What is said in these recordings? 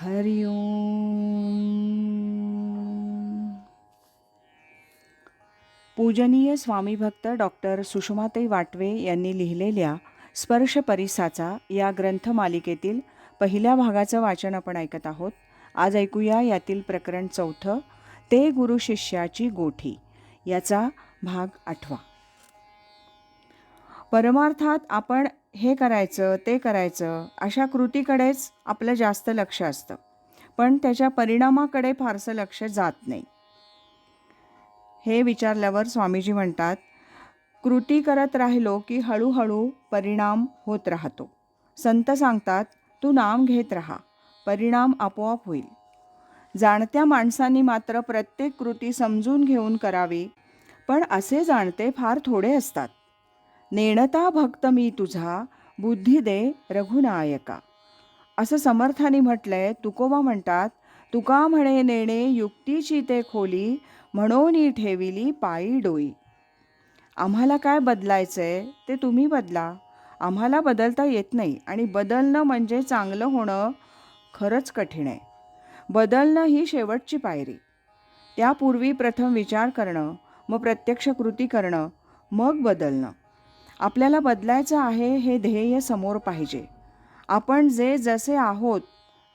हरि ओम. पूजनीय स्वामीभक्त डॉक्टर सुषमाताई वाटवे यांनी लिहिलेल्या स्पर्श परिसाचा या ग्रंथमालिकेतील पहिल्या भागाचं वाचन आपण ऐकत आहोत. आज ऐकूया यातील प्रकरण 4, ते गुरु शिष्याची गोठी, याचा भाग 8. परमार्थात आपण हे करायचं ते करायचं अशा कृतीकडेच आपलं जास्त लक्ष असतं, पण त्याच्या परिणामाकडे फारसं लक्ष जात नाही. हे विचारल्यावर स्वामीजी म्हणतात, कृती करत राहिलो की हळूहळू परिणाम होत राहतो. संत सांगतात, तू नाम घेत राहा, परिणाम आपोआप होईल. जाणत्या माणसांनी मात्र प्रत्येक कृती समजून घेऊन करावी, पण असे जाणते फार थोडे असतात. नेणता भक्त मी तुझा, बुद्धी दे रघुनायका, असं समर्थांनी म्हटलंय. तुकोबा म्हणतात, तुका म्हणे नेणे युक्तीची ते खोली, म्हणून ठेविली पायी डोई. आम्हाला काय बदलायचंय ते तुम्ही बदला, आम्हाला बदलता येत नाही. आणि बदलणं म्हणजे चांगलं होणं खरंच कठीण आहे. बदलणं ही शेवटची पायरी. त्यापूर्वी प्रथम विचार करणं, मग प्रत्यक्ष कृती करणं, मग बदलणं. आपल्याला बदलायचं आहे हे ध्येय समोर पाहिजे. आपण जे जसे आहोत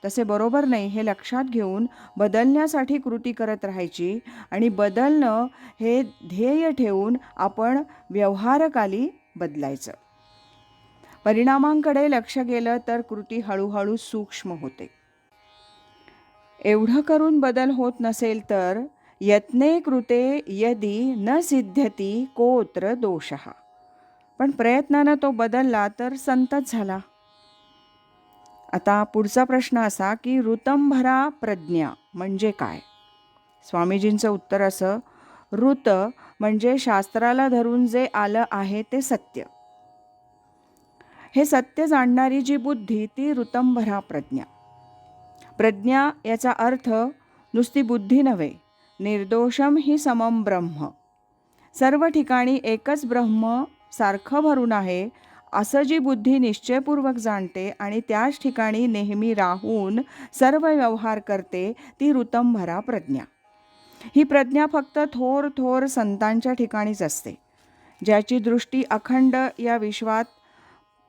तसे बरोबर नाही हे लक्षात घेऊन बदलण्यासाठी कृती करत राहायची, आणि बदलणं हे ध्येय ठेवून आपण व्यवहारकाली बदलायचं. परिणामांकडे लक्ष गेलं तर कृती हळूहळू सूक्ष्म होते. एवढं करून बदल होत नसेल तर यत्ने कृते यदि न सिद्ध्यति कोत्र दोषः. पण प्रयत्नानं तो बदलला तर संतच झाला. आता पुढचा प्रश्न असा की ऋतंभरा प्रज्ञा म्हणजे काय? स्वामीजींचं उत्तर असं, ऋत म्हणजे शास्त्राला धरून जे आलं आहे ते सत्य. हे सत्य जाणणारी जी बुद्धी ती ऋतंभरा प्रज्ञा. प्रज्ञा याचा अर्थ नुसती बुद्धी नव्हे, निर्दोषम ही समम ब्रह्म. सर्व ठिकाणी एकच ब्रह्म सारखं भरून आहे असं जी बुद्धी निश्चयपूर्वक जाणते आणि त्याच ठिकाणी नेहमी राहून सर्व व्यवहार करते ती ऋतंभरा प्रज्ञा. ही प्रज्ञा फक्त थोर थोर संतांच्या ठिकाणीच असते. ज्याची दृष्टी अखंड या विश्वात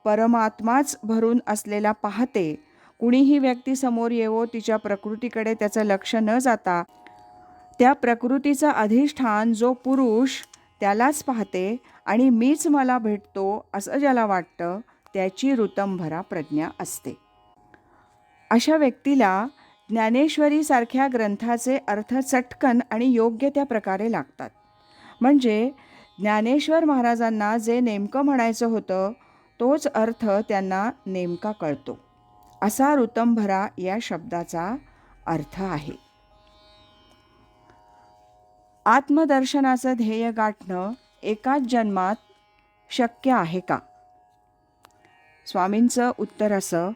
परमात्माच भरून असलेला पाहते. कुणीही व्यक्ती समोर येवो, तिच्या प्रकृतीकडे त्याचं लक्ष न जाता त्या प्रकृतीचं अधिष्ठान जो पुरुष त्यालाच पाहते आणि मीच मला भेटतो असं ज्याला वाटतं, त्याची ऋतंभरा प्रज्ञा असते. अशा व्यक्तीला ज्ञानेश्वरीसारख्या ग्रंथाचे अर्थ चटकन आणि योग्य त्या प्रकारे लागतात. म्हणजे ज्ञानेश्वर महाराजांना जे नेमकं म्हणायचं होतं तोच अर्थ त्यांना नेमका कळतो. असा ऋतंभरा या शब्दाचा अर्थ आहे. आत्मदर्शनाचं ध्येय गाठणं एकाच जन्मात शक्य आहे का? स्वामींचं उत्तर असं,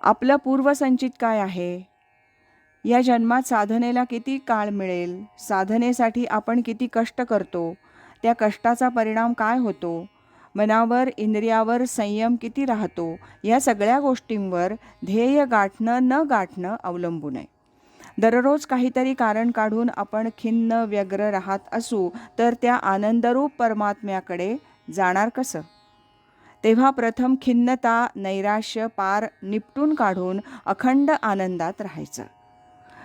आपलं पूर्वसंचित काय आहे? या जन्मात साधनेला किती काळ मिळेल? साधनेसाठी आपण किती कष्ट करतो? त्या कष्टाचा परिणाम काय होतो? मनावर इंद्रियावर संयम किती राहतो? या सगळ्या गोष्टींवर ध्येय गाठणं न गाठणं अवलंबून आहे. दररोज काहीतरी कारण काढून आपण खिन्न व्यग्र राहत असू तर त्या आनंदरूप परमात्म्याकडे जाणार कसं? तेव्हा प्रथम खिन्नता नैराश्य पार निपटून काढून अखंड आनंदात राहायचं.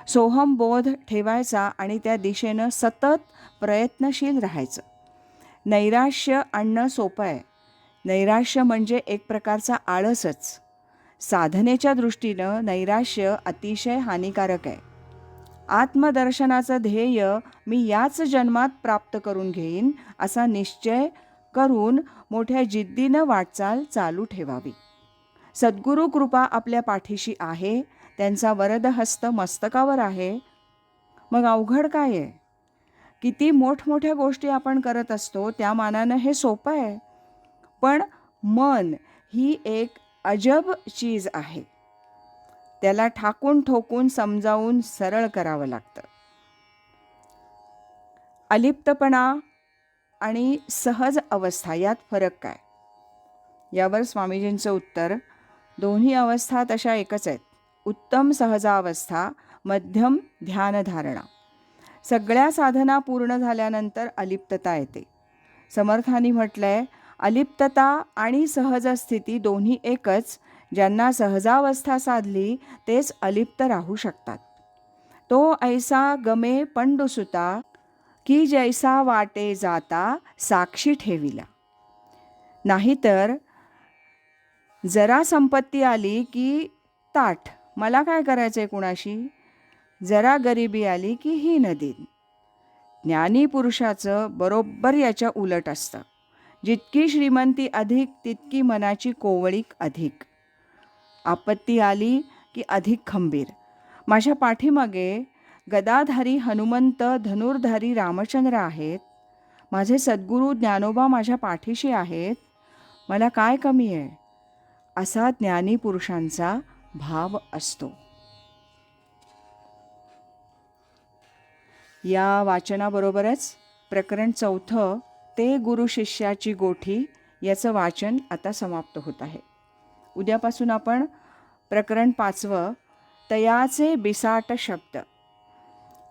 सोहम बोध ठेवायचा आणि त्या दिशेनं सतत प्रयत्नशील राहायचं. नैराश्य आणणं सोपं आहे. नैराश्य म्हणजे एक प्रकारचा आळसच. साधनेच्या दृष्टीनं नैराश्य अतिशय हानिकारक आहे. आत्मदर्शनाचं ध्येय मी याच जन्मात प्राप्त करून घेईन असा निश्चय करून मोठ्या जिद्दीनं वाटचाल चालू ठेवावी. सद्गुरू कृपा आपल्या पाठीशी आहे, त्यांचा वरदहस्त मस्तकावर आहे. मग अवघड काय आहे? किती मोठमोठ्या गोष्टी आपण करत असतो, त्या मानानं हे सोपं आहे. पण मन ही एक अजब चीज आहे. त्याला ठाकून ठोकून समजावून सरळ करावं लागतं. अलिप्तपणा आणि सहज अवस्था यात फरक काय? यावर स्वामीजींचं उत्तर, दोन्ही अवस्था तशा एकच आहेत. उत्तम सहजावस्था, मध्यम ध्यानधारणा. सगळ्या साधना पूर्ण झाल्यानंतर अलिप्तता येते. समर्थांनी म्हटलंय, अलिप्तता आणि सहज स्थिती दोन्ही एकच. ज्यांना सहजावस्था साधली तेच अलिप्त राहू शकतात. तो ऐसा गमे पंडुसुता, की जैसा वाटे जाता साक्षी ठेविला. नाहीतर जरा संपत्ती आली की ताठ, मला काय करायचंय कुणाशी. जरा गरिबी आली की ही नदी. ज्ञानी पुरुषाचं बरोबर याच्या उलट असतं. जितकी श्रीमंती अधिक तितकी मनाची कोवळीक अधिक. आपत्ती आली की अधिक खंबीर. माझ्या पाठीमागे गदाधारी हनुमंत, धनुर्धारी रामचंद्र आहेत. माझे सद्गुरू ज्ञानोबा माझ्या पाठीशी आहेत. मला काय कमी आहे, असा ज्ञानी पुरुषांचा भाव असतो. या वाचनाबरोबरच प्रकरण 4 ते गुरु शिष्याची गोठी याचं वाचन आता समाप्त होत आहे. उद्यापासून आपण प्रकरण 5 तयाचे बिसाट शब्द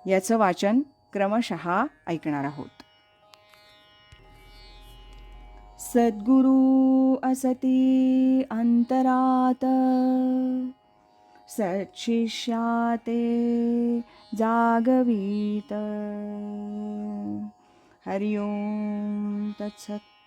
याचं वाचन क्रमशः ऐकणार आहोत. सद्गुरु असती अंतरात, सत्शिष्याते जागवीत. हरि ओम तत्सत.